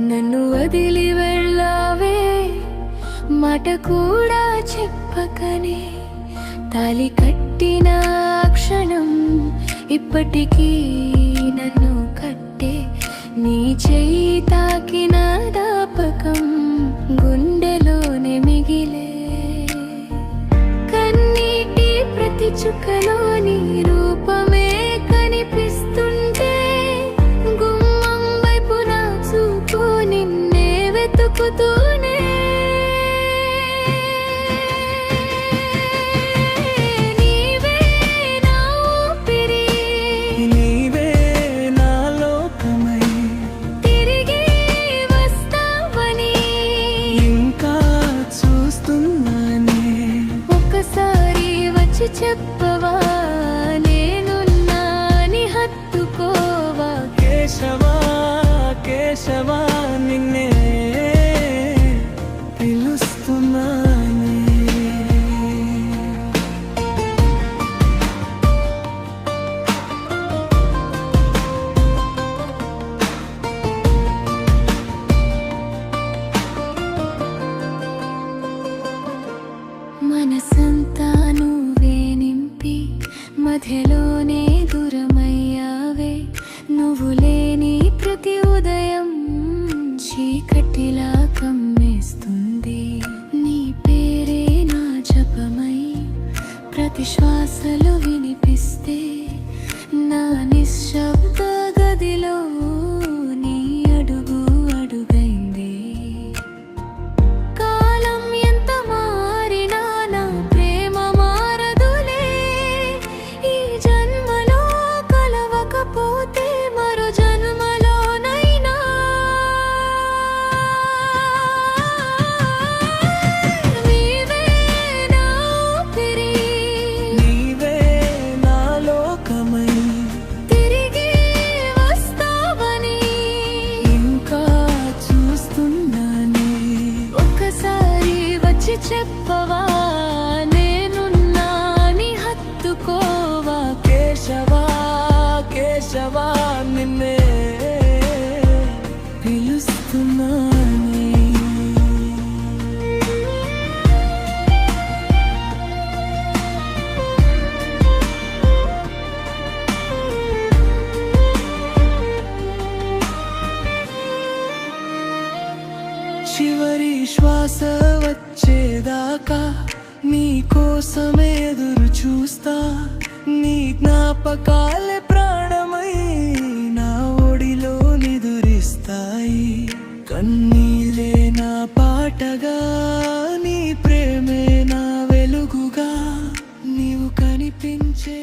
నన్ను వదిలి వెళ్ళావే మాట కూడా చెప్పకనే తాలి కట్టిన క్షణం ఇప్పటికీ నన్ను కట్టే నీ చెయ్యి తాకిన దాపకం గుండెలోనే మిగిలే కన్నీటి ప్రతి చుక్కలో నీ రూపమే కనిపిస్తుంటే గుమ్మం వైపు నా చూపు నిన్నే వెతుకుతూనే చెప్పవా నేనున్నాని హత్తుకోవా కేశవా కేశవా నిన్నే పిలుస్తున్నానే మనసంతా మధ్యలోనే దూరమయ్యావే నువ్వు లేని ప్రతి ఉదయం చీకటిలా కమ్మేస్తుంది నీ పేరే నా జపమై ప్రతి శ్వాసలో వినిపిస్తే నా నిశ్శబ్ద గదిలో నీ అడుగు అడుగైంది కాలం ఎంత మారినా నా ప్రేమ మారదులే ఈ జన్మలో కలవకపోతే మరో జన్మలోనైనా నీవే నా ఊపిరి నీవే నా లోకమై తిరిగి వస్తావని ఇంకా చూస్తున్నానే ఒక్కసారి వచ్చి చెప్పవా నేనున్నాని హత్తుకోవా కేశవా కేశవా నిన్నే పిలుస్తున్నానే చివరి శ్వాస వచ్చేదాకా నీ కోసమే ఎదురు చూస్తా నీ జ్ఞాపకాలే ప్రాణమై నా ఒడిలో నిదురిస్తాయి కన్నీలే నా పాటగా నీ ప్రేమే నా వెలుగుగా నీవు కనిపించే